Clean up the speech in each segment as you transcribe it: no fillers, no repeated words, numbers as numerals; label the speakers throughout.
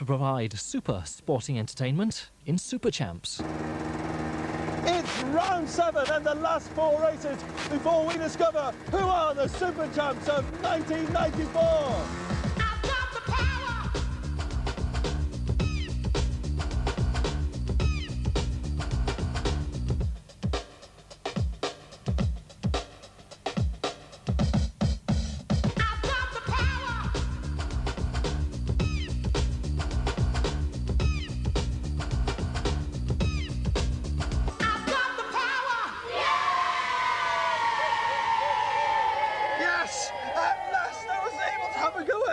Speaker 1: to provide super sporting entertainment in Superchamps.
Speaker 2: It's round 7 and the last 4 races before we discover who are the Superchamps of 1994.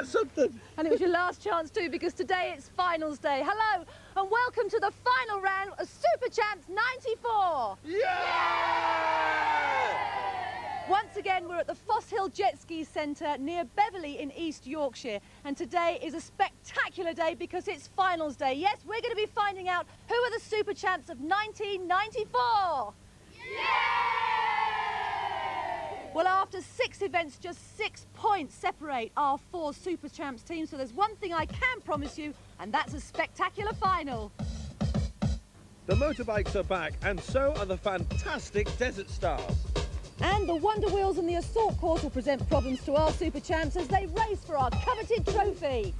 Speaker 2: Something.
Speaker 3: And it was your last chance too, because today it's finals day. Hello and welcome to the final round of Superchamps 94.
Speaker 2: Yeah!
Speaker 3: Once again, we're at the Foss Hill Jet Ski Centre near Beverley in East Yorkshire, and today is a spectacular day because it's finals day. Yes, we're going to be finding out who are the Superchamps of 1994. Well, after 6 events, just 6 points separate our 4 Superchamps teams. So there's one thing I can promise you, and that's a spectacular final.
Speaker 2: The motorbikes are back, and so are the fantastic Desert Stars.
Speaker 3: And the Wonder Wheels and the Assault Course will present problems to our Superchamps as they race for our coveted trophy.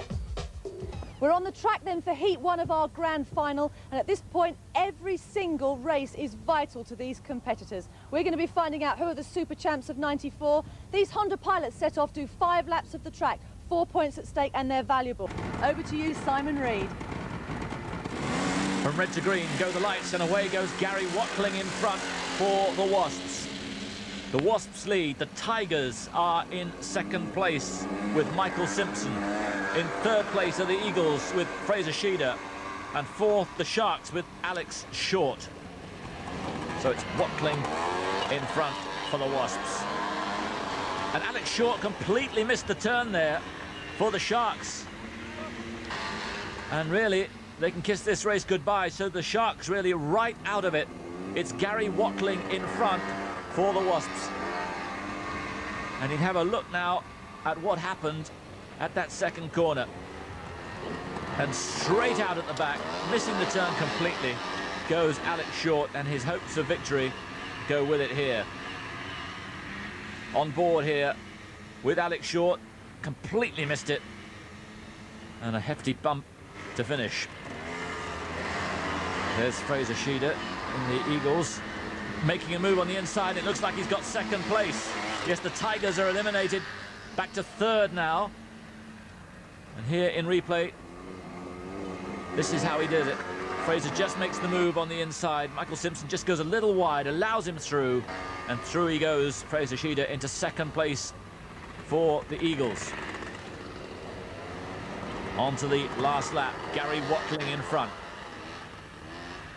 Speaker 3: We're on the track then for Heat 1 of our grand final, and at this point every single race is vital to these competitors. We're going to be finding out who are the Superchamps of 94. These Honda pilots set off, do 5 laps of the track, 4 points at stake, and they're valuable. Over to you, Simon Reed.
Speaker 4: From red to green go the lights, and away goes Gary Watling in front for the Wasps. The Wasps lead. The Tigers are in second place with Michael Simpson. In third place are the Eagles with Fraser Sheeder, and fourth the Sharks with Alex Short. So it's Watling in front for the Wasps. And Alex Short completely missed the turn there for the Sharks. And really, they can kiss this race goodbye, so the Sharks really right out of it. It's Gary Watling in front for the Wasps. And you have a look now at what happened at that second corner. And straight out at the back, missing the turn completely, goes Alex Short, and his hopes of victory go with it here. On board here with Alex Short, completely missed it. And a hefty bump to finish. There's Fraser Sheeder in the Eagles, making a move on the inside. It looks like he's got second place. Yes, the Tigers are eliminated. Back to third now. And here in replay, this is how he did it. Fraser just makes the move on the inside. Michael Simpson just goes a little wide, allows him through, and through he goes, Fraser Sheeder, into second place for the Eagles. On to the last lap, Gary Watling in front.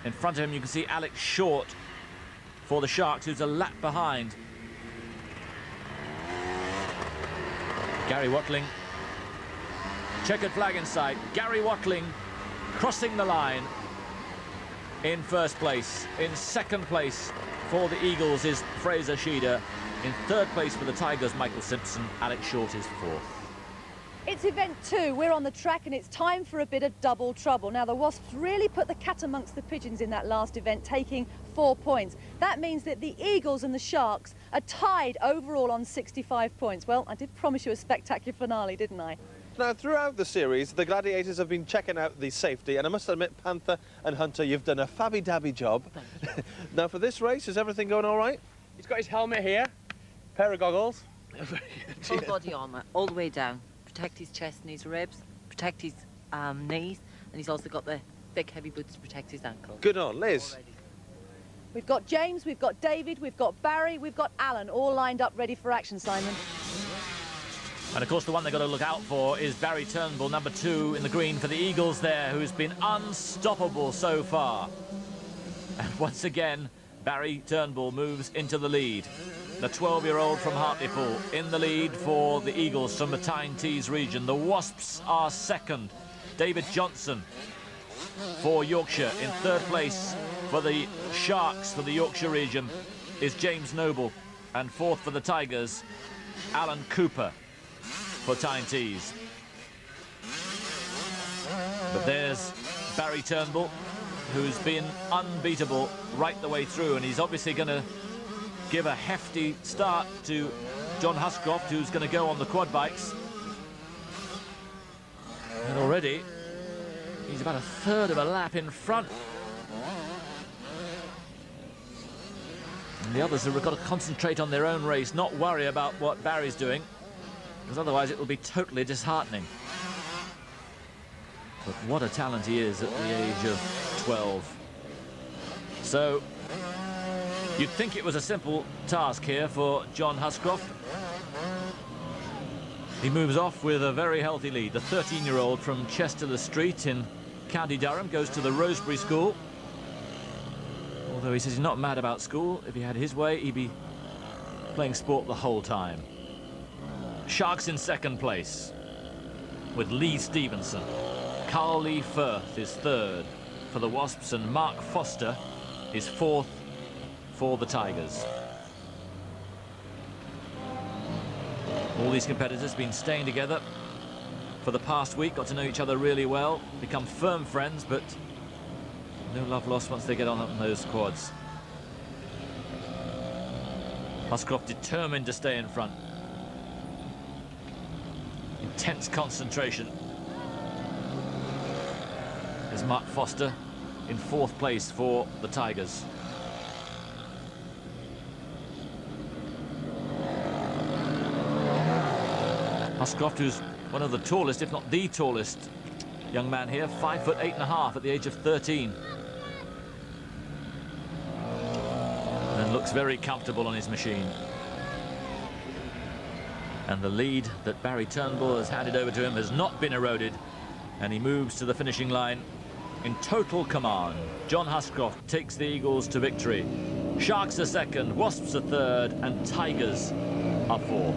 Speaker 4: In front of him you can see Alex Short for the Sharks, who's a lap behind. Gary Watling, checkered flag in sight. Gary Watling crossing the line in first place. In second place for the Eagles is Fraser Sheeder. In third place for the Tigers, Michael Simpson. Alex Short is fourth.
Speaker 3: It's event 2. We're on the track and it's time for a bit of double trouble. Now, the Wasps really put the cat amongst the pigeons in that last event, taking 4 points. That means that the Eagles and the Sharks are tied overall on 65 points. Well, I did promise you a spectacular finale, didn't I?
Speaker 2: Now, throughout the series, the Gladiators have been checking out the safety, and I must admit, Panther and Hunter, you've done a fabby-dabby job. Now, for this race, is everything going all right?
Speaker 5: He's got his helmet here, pair of goggles.
Speaker 6: Full body armour, all the way down. Protect his chest and his ribs, protect his knees, and he's also got the thick, heavy boots to protect his ankles.
Speaker 2: Good on, Liz.
Speaker 6: Already.
Speaker 3: We've got James, we've got David, we've got Barry, we've got Alan, all lined up ready for action, Simon.
Speaker 4: And of course the one they've got to look out for is Barry Turnbull, number 2 in the green for the Eagles there, who's been unstoppable so far. And once again, Barry Turnbull moves into the lead. The 12-year-old from Hartlepool in the lead for the Eagles from the Tyne Tees region. The Wasps are second. David Johnson for Yorkshire. In third place for the Sharks for the Yorkshire region is James Noble. And fourth for the Tigers, Alan Cooper for Tyne Tees. But there's Barry Turnbull, who's been unbeatable right the way through, and he's obviously going to give a hefty start to John Huscroft, who's going to go on the quad bikes. And already he's about a third of a lap in front. And the others have got to concentrate on their own race, not worry about what Barry's doing, because otherwise it will be totally disheartening. But what a talent he is at the age of 12. So you'd think it was a simple task here for John Huscroft. He moves off with a very healthy lead. The 13-year-old from Chester-le-Street in County Durham goes to the Rosebery School. Although he says he's not mad about school. If he had his way, he'd be playing sport the whole time. Sharks in second place with Lee Stevenson. Carl Lee Firth is third for the Wasps, and Mark Foster is fourth for the Tigers. All these competitors have been staying together for the past week, got to know each other really well, become firm friends, but no love lost once they get on those quads. Huscroft determined to stay in front. Intense concentration. There's Mark Foster in fourth place for the Tigers. Huscroft, who's one of the tallest, if not the tallest young man here, 5'8.5" at the age of 13. And looks very comfortable on his machine. And the lead that Barry Turnbull has handed over to him has not been eroded, and he moves to the finishing line in total command. John Huscroft takes the Eagles to victory. Sharks are second, Wasps are third, and Tigers are fourth.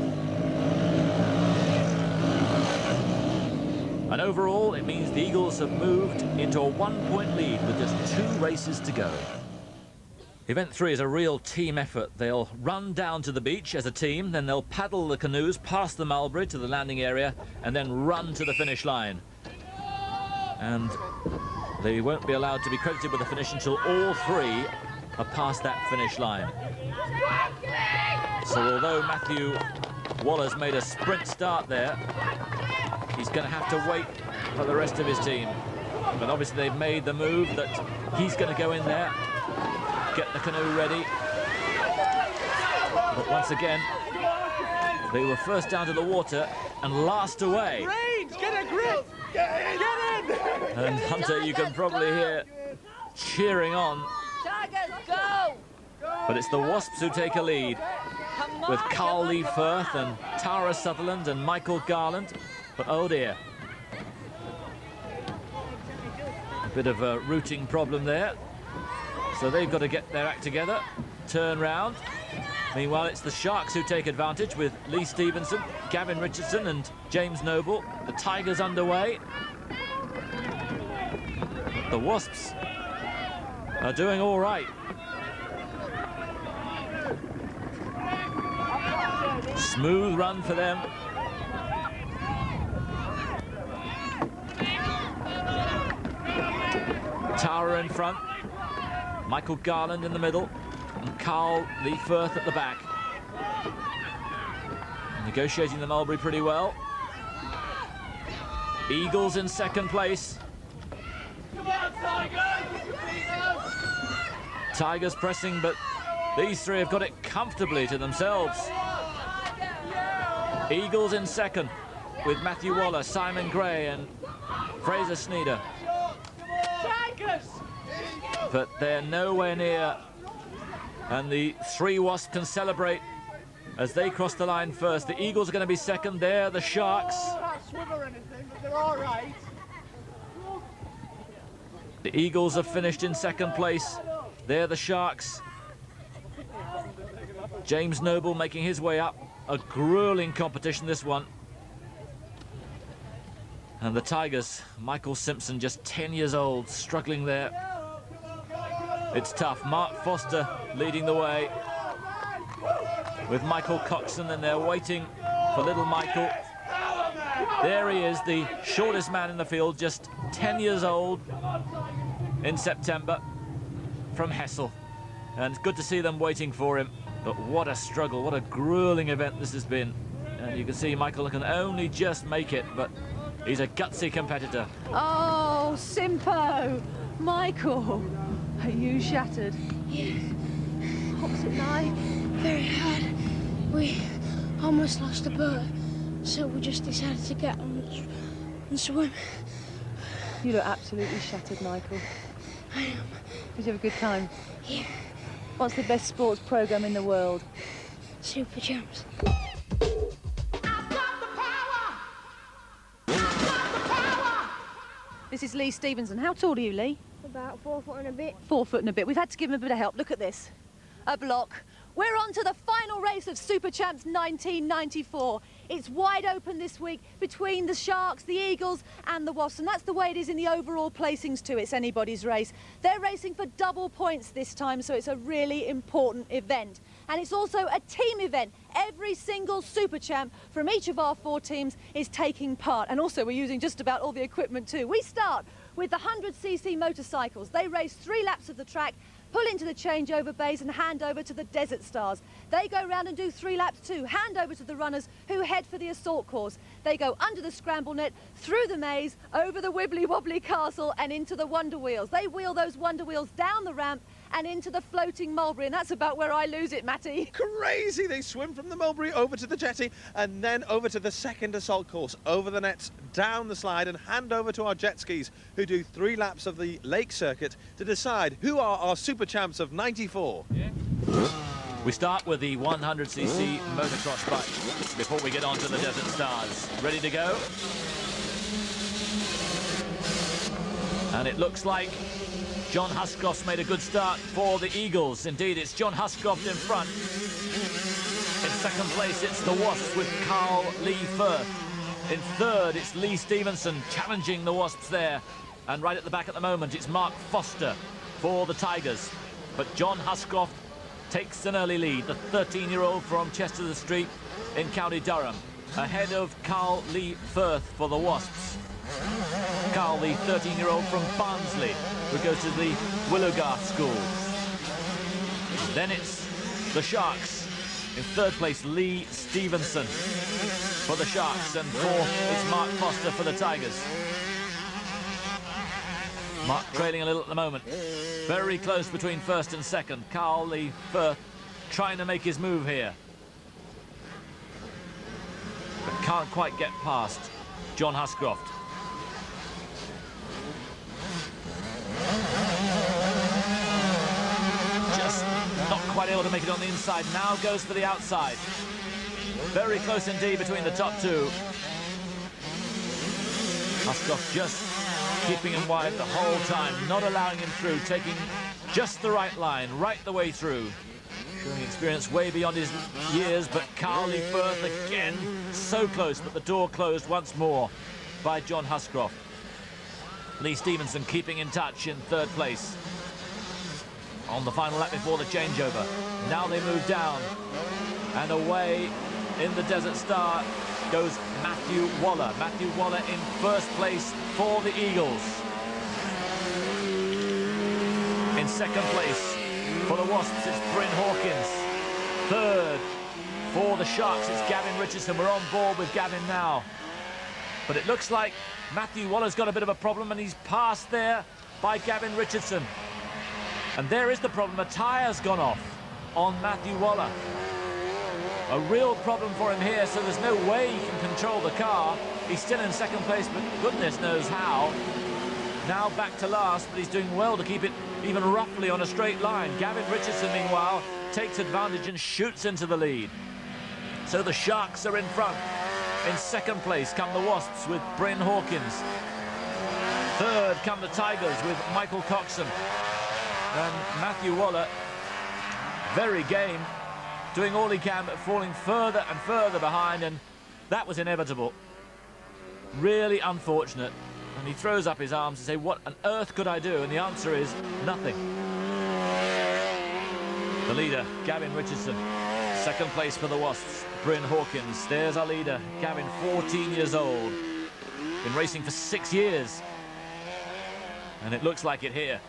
Speaker 4: And overall, it means the Eagles have moved into a one-point lead with just 2 races to go. Event 3 is a real team effort. They'll run down to the beach as a team, then they'll paddle the canoes past the mulberry to the landing area, and then run to the finish line. And they won't be allowed to be credited with the finish until all 3 are past that finish line. So although Matthew Waller's made a sprint start there, he's going to have to wait for the rest of his team. But obviously they've made the move that he's going to go in there, get the canoe ready. But once again, they were first down to the water and last away.
Speaker 5: Brains, get a grip! Get in!
Speaker 4: And Hunter, you can probably hear cheering on.
Speaker 6: Tigers, go!
Speaker 4: But it's the Wasps who take a lead,
Speaker 6: Come on,
Speaker 4: with Carl Lee
Speaker 6: come on.
Speaker 4: Firth and Tara Sutherland and Michael Garland. But oh dear, a bit of a routing problem there. So they've got to get their act together, turn round. Meanwhile, it's the Sharks who take advantage with Lee Stevenson, Gavin Richardson and James Noble. The Tigers underway. The Wasps are doing all right. Smooth run for them. Tara in front, Michael Garland in the middle, and Carl Lee Firth at the back. Negotiating the mulberry pretty well. Eagles in second place.
Speaker 5: Come on, Tigers!
Speaker 4: Tigers pressing, but these 3 have got it comfortably to themselves. Eagles in second, with Matthew Waller, Simon Gray and Fraser Sneeder. But they're nowhere near, and the 3 Wasps can celebrate as they cross the line first. The Eagles are going to be second. There, the Sharks.
Speaker 5: Can't swim or anything, but they're all right.
Speaker 4: The Eagles have finished in second place. There, the Sharks. James Noble making his way up. A grueling competition, this one. And the Tigers, Michael Simpson, just 10 years old, struggling there. It's tough. Mark Foster leading the way with Michael Coxon, and they're waiting for little Michael. There he is, the shortest man in the field, just 10 years old in September, from Hessel. And it's good to see them waiting for him. But what a struggle, what a grueling event this has been. And you can see Michael can only just make it, but he's a gutsy competitor.
Speaker 3: Oh, Simpo! Michael, are you shattered?
Speaker 7: Yeah,
Speaker 3: What's it like?
Speaker 7: very hard. We almost lost the boat, so we just decided to get on and swim.
Speaker 3: You look absolutely shattered, Michael.
Speaker 7: I am.
Speaker 3: Did you have a good time?
Speaker 7: Yeah,
Speaker 3: What's the best sports programme in the world?
Speaker 7: Superchamps.
Speaker 3: This is Lee Stevenson. How tall are you, Lee?
Speaker 7: About 4 foot and a bit.
Speaker 3: 4 foot and a bit. We've had to give him a bit of help. Look at this. A block. We're on to the final race of Superchamps 1994. It's wide open this week between the Sharks, the Eagles and the Wasps, and that's the way it is in the overall placings too. It's anybody's race. They're racing for double points this time, so it's a really important event. And it's also a team event. Every single Superchamp from each of our 4 teams is taking part, and also we're using just about all the equipment too. We start with the 100cc motorcycles. They race 3 laps of the track, pull into the changeover bays and hand over to the Desert Stars. They go round and do 3 laps too, hand over to the runners who head for the assault course. They go under the scramble net, through the maze, over the wibbly wobbly castle and into the Wonder Wheels. They wheel those Wonder Wheels down the ramp and into the floating mulberry, and that's about where I lose it, Matty.
Speaker 2: Crazy! They swim from the mulberry over to the jetty and then over to the second assault course, over the nets, down the slide and hand over to our jet skis who do 3 laps of the lake circuit to decide who are our super champs of 94.
Speaker 4: Yeah. We start with the 100cc motocross bike before we get on to the Desert Stars. Ready to go? And it looks like John Huscroft's made a good start for the Eagles. Indeed, it's John Huscroft in front. In second place, it's the Wasps with Carl Lee Firth. In third, it's Lee Stevenson challenging the Wasps there. And right at the back at the moment, it's Mark Foster for the Tigers. But John Huscroft takes an early lead, the 13-year-old from Chester-le-Street in County Durham, ahead of Carl Lee Firth for the Wasps. Carl, the 13-year-old from Barnsley, who goes to the Willowgarth School. Then it's the Sharks. In third place, Lee Stevenson for the Sharks, and fourth, it's Mark Foster for the Tigers. Mark trailing a little at the moment. Very close between first and second. Carl Lee Firth trying to make his move here, but can't quite get past John Huscroft. Just not quite able to make it on the inside. Now goes for the outside. Very close indeed between the top 2. Huscroft just keeping him wide the whole time, not allowing him through, taking just the right line, right the way through. Showing experience way beyond his years, but Carl Lee Firth again, so close, but the door closed once more by John Huscroft. Lee Stevenson keeping in touch in third place on the final lap before the changeover. Now they move down, and away in the Desert Star goes Matthew Waller. Matthew Waller in first place for the Eagles. In second place for the Wasps, it's Bryn Hawkins. Third for the Sharks, it's Gavin Richardson. We're on board with Gavin now. But it looks like Matthew Waller's got a bit of a problem, and he's passed there by Gavin Richardson. And there is the problem. A tyre's gone off on Matthew Waller. A real problem for him here, so there's no way he can control the car. He's still in second place, but goodness knows how. Now back to last, but he's doing well to keep it even roughly on a straight line. Gavin Richardson, meanwhile, takes advantage and shoots into the lead. So the Sharks are in front. In second place come the Wasps with Bryn Hawkins. Third come the Tigers with Michael Coxon. And Matthew Waller, very game, doing all he can, but falling further and further behind, and that was inevitable. Really unfortunate. And he throws up his arms and says, what on earth could I do? And the answer is nothing. The leader, Gavin Richardson, Second place for the Wasps, Bryn Hawkins. There's our leader, Gavin, 14 years old. Been racing for 6 years. And it looks like it here.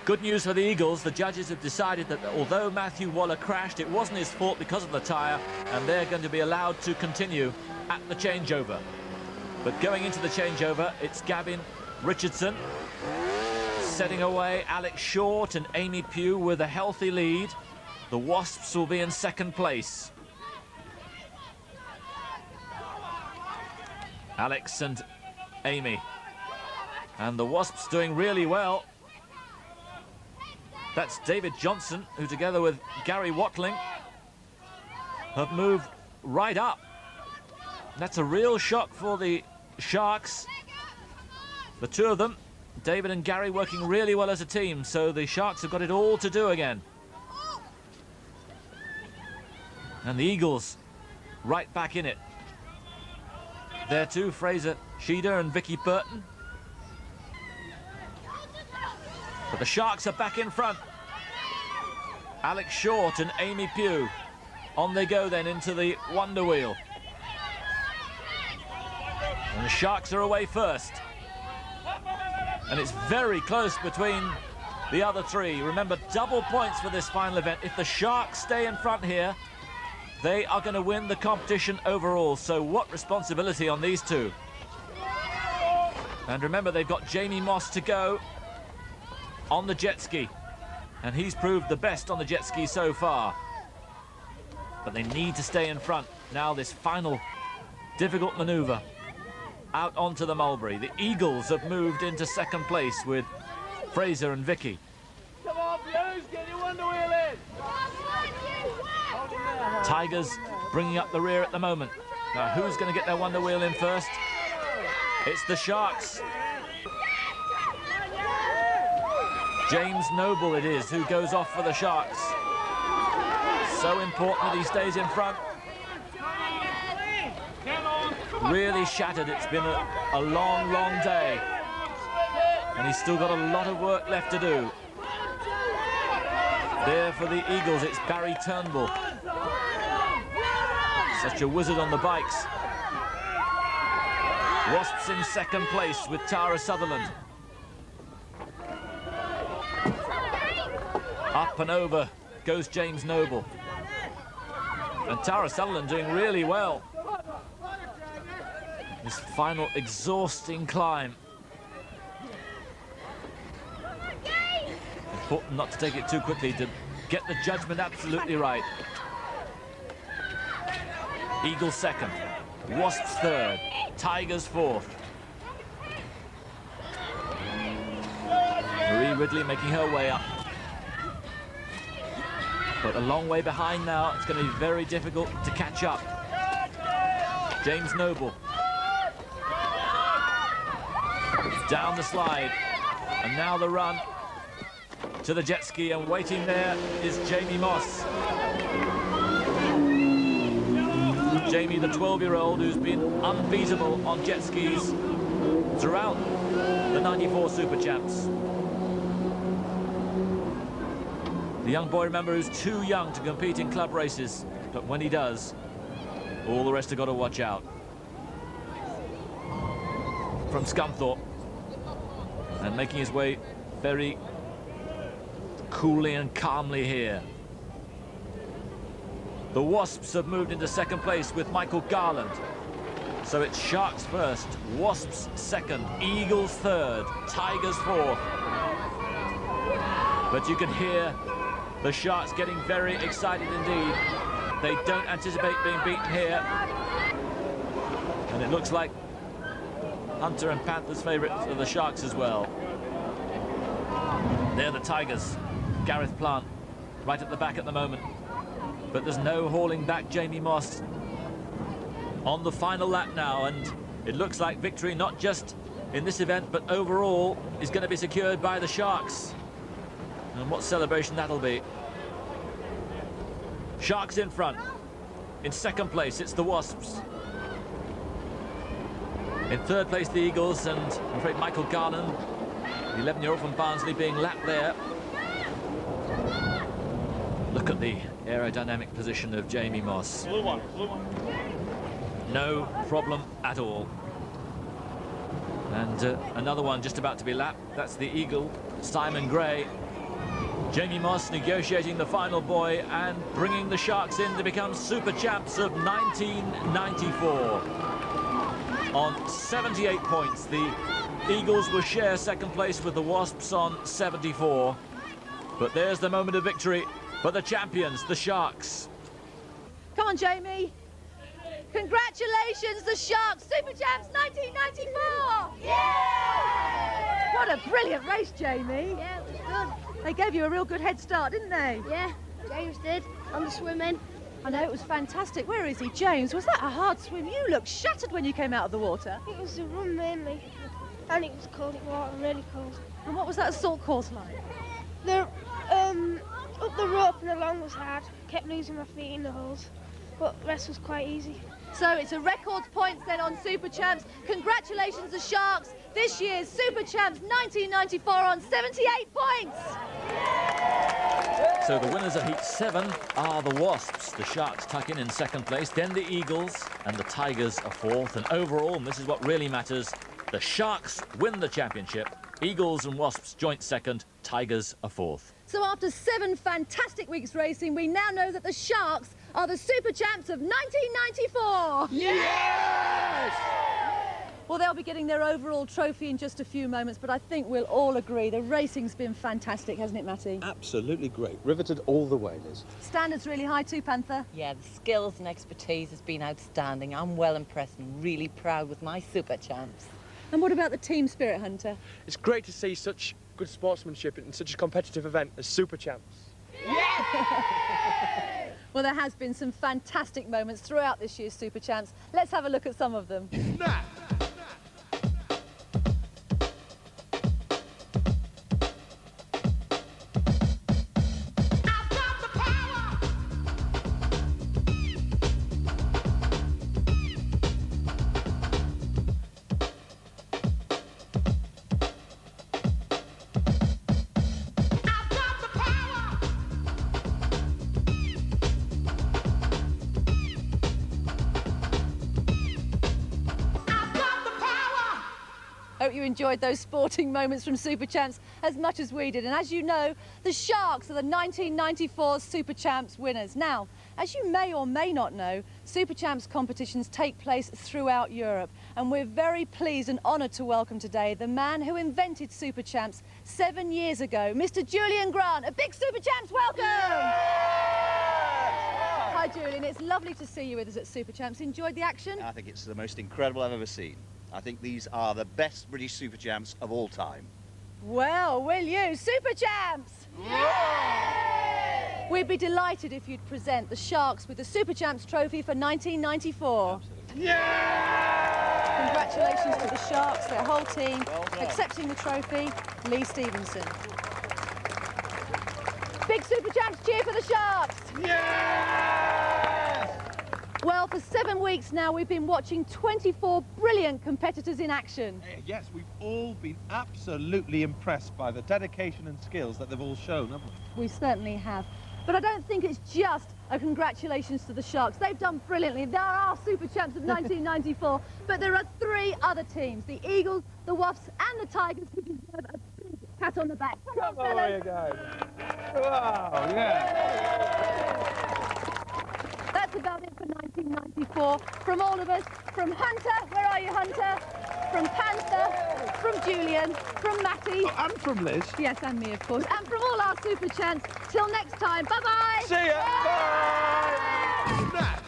Speaker 4: Good news for the Eagles. The judges have decided that although Matthew Waller crashed, it wasn't his fault because of the tyre, and they're going to be allowed to continue at the changeover. But going into the changeover, it's Gavin Richardson setting away Alex Short and Amy Pugh with a healthy lead. The Wasps will be in second place. Alex and Amy. And the Wasps doing really well. That's David Johnson, who together with Gary Watling have moved right up. That's a real shock for the Sharks. The two of them, David and Gary, working really well as a team, so the Sharks have got it all to do again. And the Eagles right back in it. There too, Fraser Sheeder and Vicky Burton. But the Sharks are back in front. Alex Short and Amy Pugh. On they go then into the Wonder Wheel. And the Sharks are away first. And it's very close between the other three. Remember, double points for this final event. If the Sharks stay in front here, they are going to win the competition overall. So what responsibility on these two. And remember, they've got Jamie Moss to go on the jet ski. And he's proved the best on the jet ski so far. But they need to stay in front. Now this final difficult maneuver out onto the Mulberry. The Eagles have moved into second place with Fraser and Vicky.
Speaker 5: Come on, Blues, get your Wonder Wheel in.
Speaker 4: Tigers bringing up the rear at the moment. Now who's going to get their Wonder Wheel in first? It's the Sharks. James Noble it is who goes off for the Sharks. So important that he stays in front. Really shattered. It's been a long, long day. And he's still got a lot of work left to do. There for the Eagles, it's Barry Turnbull. Such a wizard on the bikes. Wasps in second place with Tara Sutherland. Up and over goes James Noble. And Tara Sutherland doing really well. This final exhausting climb. Important not to take it too quickly, to get the judgment absolutely right. Eagles second, Wasps third, Tigers fourth. Marie Ridley making her way up. But a long way behind now. It's going to be very difficult to catch up. James Noble. Down the slide. And now the run to the jet ski, and waiting there is Jamie Moss. Jamie, the 12-year-old who's been unbeatable on jet skis throughout the 94 Super Champs. The young boy, remember, who's too young to compete in club races, but when he does, all the rest have got to watch out. From Scunthorpe, and making his way very coolly and calmly here. The Wasps have moved into second place with Michael Garland. So it's Sharks first, Wasps second, Eagles third, Tigers fourth. But you can hear the Sharks getting very excited indeed. They don't anticipate being beaten here. And it looks like Hunter and Panthers' favourites are the Sharks as well. They're the Tigers. Gareth Plant right at the back at the moment. But there's no hauling back Jamie Moss on the final lap now. And it looks like victory, not just in this event, but overall, is going to be secured by the Sharks. And what celebration that'll be. Sharks in front. In second place, it's the Wasps. In third place, the Eagles, and I'm afraid Michael Garland, the 11-year-old from Barnsley, being lapped there. Look at the aerodynamic position of Jamie Moss.
Speaker 5: Blue one, blue one.
Speaker 4: No problem at all. And another one just about to be lapped. That's the Eagle, Simon Gray. Jamie Moss negotiating the final buoy and bringing the Sharks in to become Super Champs of 1994. On 78 points, the Eagles will share second place with the Wasps on 74. But there's the moment of victory for the champions, the Sharks.
Speaker 3: Come on, Jamie. Congratulations, the Sharks, Super Champs 1994! Yeah! What a brilliant race, Jamie.
Speaker 7: Yeah, it was good.
Speaker 3: They gave you a real good head start, didn't they?
Speaker 7: Yeah, James did on the swimming.
Speaker 3: I know, it was fantastic. Where is he? James, was that a hard swim? You looked shattered when you came out of the water.
Speaker 7: It was the run mainly, and it was cold water, really cold.
Speaker 3: And what was that assault course like?
Speaker 7: The up the rope and along was hard. Kept losing my feet in the holes, but the rest was quite easy.
Speaker 3: So it's a record points then on Super Champs. Congratulations, the Sharks. This year's Super Champs 1994 on 78 points.
Speaker 4: So the winners of Heat 7 are the Wasps. The Sharks tuck in second place, then the Eagles, and the Tigers are fourth. And overall, and this is what really matters, the Sharks win the championship. Eagles and Wasps joint second, Tigers are fourth.
Speaker 3: So after 7 fantastic weeks racing, we now know that the Sharks are the Super Champs of 1994.
Speaker 5: Yes!
Speaker 3: Well, they'll be getting their overall trophy in just a few moments, but I think we'll all agree the racing's been fantastic, hasn't it, Matty?
Speaker 2: Absolutely great. Riveted all the way, Liz.
Speaker 3: Standards really high too, Panther.
Speaker 6: Yeah, the skills and expertise has been outstanding. I'm well impressed and really proud with my Super Champs.
Speaker 3: And what about the team spirit, Hunter?
Speaker 8: It's great to see such good sportsmanship in such a competitive event as Super Champs.
Speaker 3: Well, there has been some fantastic moments throughout this year's Super Champs. Let's have a look at some of them. Hope you enjoyed those sporting moments from Super Champs as much as we did. And as you know, the Sharks are the 1994 Super Champs winners. Now, as you may or may not know, Super Champs competitions take place throughout Europe. And we're very pleased and honoured to welcome today the man who invented Super Champs 7 years ago, Mr. Julian Grant. A big Super Champs welcome! Hi, Julian. It's lovely to see you with us at Super Champs. Enjoyed the action?
Speaker 9: I think it's the most incredible I've ever seen. I think these are the best British Super Champs of all time.
Speaker 3: Well, will you? Super Champs! Yay! We'd be delighted if you'd present the Sharks with the Super Champs trophy for 1994.
Speaker 9: Absolutely.
Speaker 5: Yeah!
Speaker 3: Congratulations to the Sharks, their whole team.
Speaker 9: Well done.
Speaker 3: Accepting the trophy, Lee Stevenson. Big Super Champs cheer for the Sharks!
Speaker 5: Yeah!
Speaker 3: Well, for 7 weeks now, we've been watching 24 brilliant competitors in action.
Speaker 2: Yes, we've all been absolutely impressed by the dedication and skills that they've all shown, haven't we?
Speaker 3: We certainly have. But I don't think it's just a congratulations to the Sharks. They've done brilliantly. They're our Super Champs of 1994. But there are 3 other teams, the Eagles, the Wasps and the Tigers, who deserve a big pat on the back.
Speaker 5: Come on, you guys. Wow, yeah.
Speaker 3: That's about it for 1994. From all of us, from Hunter, where are you, Hunter? From Panther, from Julian, from Matty.
Speaker 2: Oh, and from Liz.
Speaker 3: Yes, and me, of course. And from all our Super Champs. Till next time, bye-bye.
Speaker 5: See ya. Bye.
Speaker 2: Snap.